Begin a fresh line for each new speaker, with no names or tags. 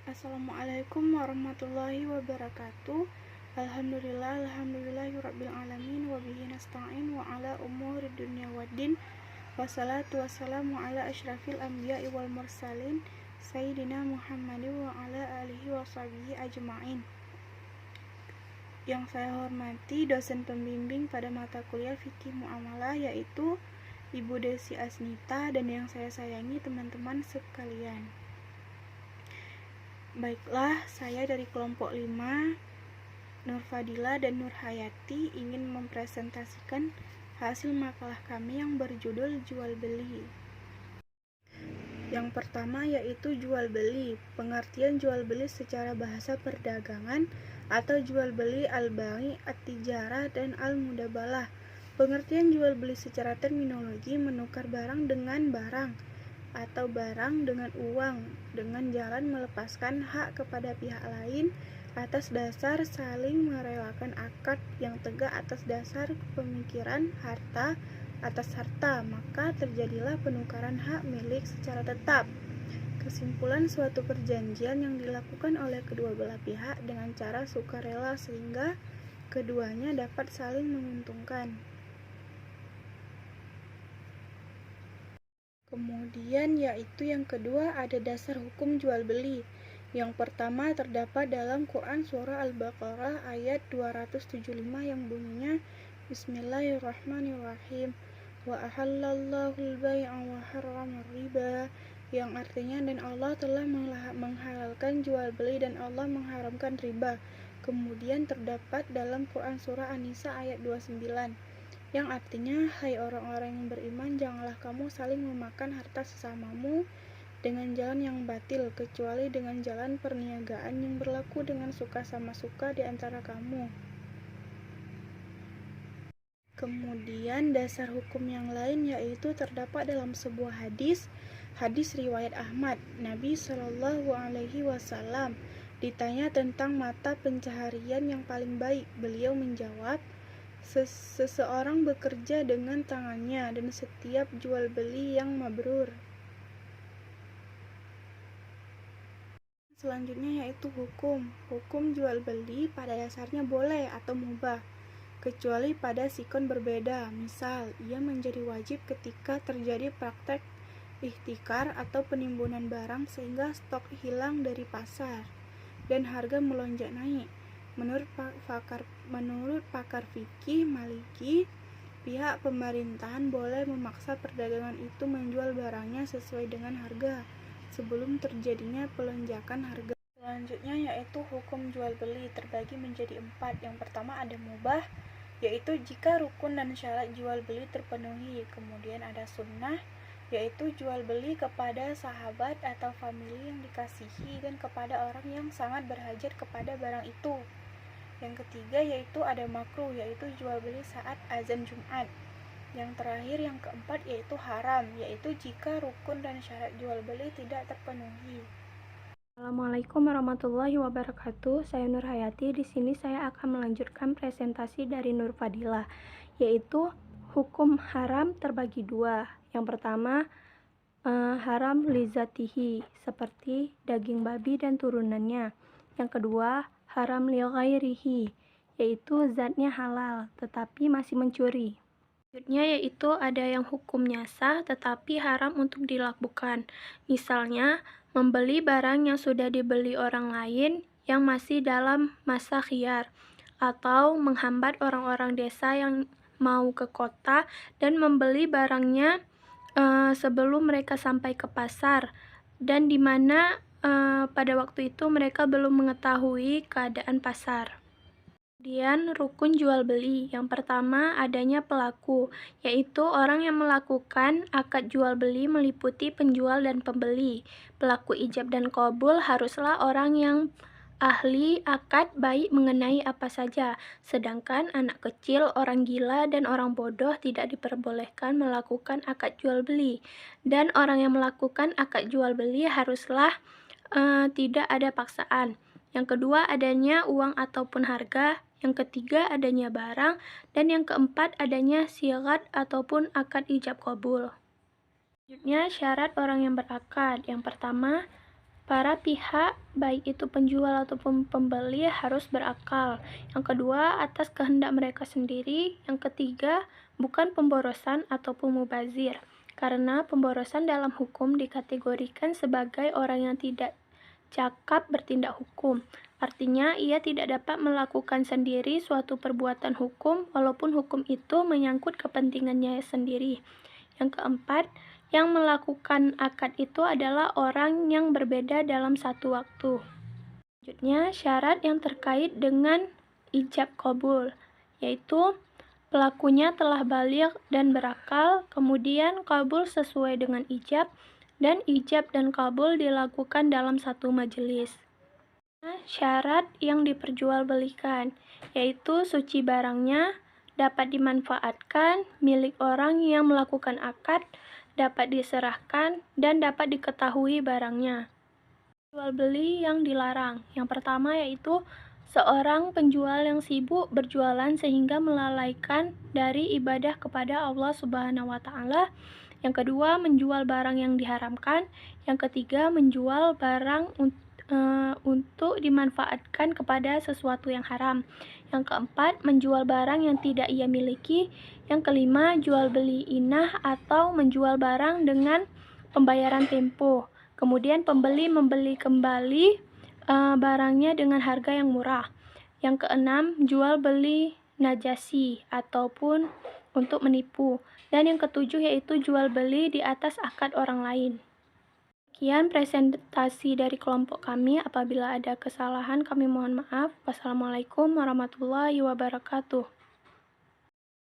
Assalamualaikum warahmatullahi wabarakatuh. Alhamdulillahirabbil alamin wa bihi nasta'in wa ala umuri dunya waddin. Wassalatu wassalamu ala asyrafil anbiya'i wal mursalin sayyidina Muhammadin wa ala alihi washabihi ajma'in. Yang saya hormati dosen pembimbing pada mata kuliah Fikih Muamalah yaitu Ibu Desi Asnita, dan yang saya sayangi teman-teman sekalian. Baiklah, saya dari kelompok 5, Nur Fadila dan Nur Hayati, ingin mempresentasikan hasil makalah kami yang berjudul jual beli. Yang pertama yaitu jual beli. Pengertian jual beli secara bahasa perdagangan atau jual beli al-bai', at-tijarah, dan al-mudabalah. Pengertian jual beli secara terminologi menukar barang dengan barang atau barang dengan uang dengan jalan melepaskan hak kepada pihak lain atas dasar saling merelakan akad yang tegak atas dasar pemikiran harta atas harta, maka terjadilah penukaran hak milik secara tetap. Kesimpulan suatu perjanjian yang dilakukan oleh kedua belah pihak dengan cara sukarela sehingga keduanya dapat saling menguntungkan. Kemudian yaitu yang kedua ada dasar hukum jual beli. Yang pertama terdapat dalam Quran surah Al-Baqarah ayat 275 yang bunyinya Bismillahirrahmanirrahim wa ahallallahu al-bai'a wa harrama riba, yang artinya dan Allah telah menghalalkan jual beli dan Allah mengharamkan riba. Kemudian terdapat dalam Quran surah An-Nisa ayat 29 yang artinya, hai orang-orang yang beriman, janganlah kamu saling memakan harta sesamamu dengan jalan yang batil, kecuali dengan jalan perniagaan yang berlaku dengan suka sama suka di antara kamu. Kemudian dasar hukum yang lain yaitu terdapat dalam sebuah hadis riwayat Ahmad. Nabi Shallallahu Alaihi Wasallam ditanya tentang mata pencaharian yang paling baik. Beliau menjawab, seseorang bekerja dengan tangannya dan setiap jual beli yang mabrur. Selanjutnya yaitu hukum jual beli pada dasarnya boleh atau mubah, kecuali pada sikon berbeda. Misal, ia menjadi wajib ketika terjadi praktek ihtikar atau penimbunan barang sehingga stok hilang dari pasar dan harga melonjak naik. Menurut pakar fikih Maliki, pihak pemerintahan boleh memaksa perdagangan itu menjual barangnya sesuai dengan harga sebelum terjadinya pelonjakan harga. Selanjutnya yaitu hukum jual beli terbagi menjadi 4. Yang pertama ada mubah, yaitu jika rukun dan syarat jual beli terpenuhi. Kemudian ada sunnah, yaitu jual beli kepada sahabat atau famili yang dikasihi dan kepada orang yang sangat berhajat kepada barang itu. Yang ketiga yaitu ada makruh, yaitu jual beli saat azan Jumat. Yang terakhir yang keempat yaitu haram, yaitu jika rukun dan syarat jual beli tidak terpenuhi.
Assalamualaikum warahmatullahi wabarakatuh. Saya Nur Hayati. Di sini saya akan melanjutkan presentasi dari Nur Fadila, yaitu hukum haram terbagi 2. Yang pertama haram lizatihi, seperti daging babi dan turunannya. Yang kedua haram li ghairihi, yaitu zatnya halal tetapi masih mencuri. Selanjutnya yaitu ada yang hukumnya sah tetapi haram untuk dilakukan. Misalnya membeli barang yang sudah dibeli orang lain yang masih dalam masa khiyar, atau menghambat orang-orang desa yang mau ke kota dan membeli barangnya sebelum mereka sampai ke pasar, dan di mana pada waktu itu mereka belum mengetahui keadaan pasar. Kemudian rukun jual beli. Yang pertama adanya pelaku, yaitu orang yang melakukan akad jual beli meliputi penjual dan pembeli. Pelaku ijab dan qabul haruslah orang yang ahli akad baik mengenai apa saja, sedangkan anak kecil, orang gila, dan orang bodoh tidak diperbolehkan melakukan akad jual beli. Dan orang yang melakukan akad jual beli haruslah tidak ada paksaan. Yang kedua adanya uang ataupun harga. Yang ketiga adanya barang. Dan yang keempat adanya sigat ataupun akad ijab qabul. Selanjutnya syarat orang yang berakad. Yang pertama Para pihak, baik itu penjual ataupun pembeli, harus berakal. Yang kedua, atas kehendak mereka sendiri. Yang ketiga, bukan pemborosan ataupun mubazir. Karena pemborosan dalam hukum dikategorikan sebagai orang yang tidak cakap bertindak hukum. Artinya, ia tidak dapat melakukan sendiri suatu perbuatan hukum walaupun hukum itu menyangkut kepentingannya sendiri. Yang keempat, yang melakukan akad itu adalah orang yang berbeda dalam satu waktu. Selanjutnya, syarat yang terkait dengan ijab qabul, yaitu pelakunya telah baligh dan berakal, kemudian qabul sesuai dengan ijab, dan ijab dan qabul dilakukan dalam satu majelis. Syarat yang diperjualbelikan, yaitu suci barangnya, dapat dimanfaatkan, milik orang yang melakukan akad, dapat diserahkan, dan dapat diketahui barangnya. Jual beli yang dilarang. Yang pertama yaitu seorang penjual yang sibuk berjualan sehingga melalaikan dari ibadah kepada Allah Subhanahu wa taala. Yang kedua, menjual barang yang diharamkan. Yang ketiga, menjual barang untuk dimanfaatkan kepada sesuatu yang haram. Yang keempat, menjual barang yang tidak ia miliki. Yang kelima, jual beli inah atau menjual barang dengan pembayaran tempo. Kemudian pembeli membeli kembali barangnya dengan harga yang murah. Yang keenam, jual beli najasi ataupun untuk menipu. Dan yang ketujuh yaitu jual beli di atas akad orang lain. Sekian presentasi dari kelompok kami. Apabila ada kesalahan, kami mohon maaf. Wassalamualaikum warahmatullahi wabarakatuh.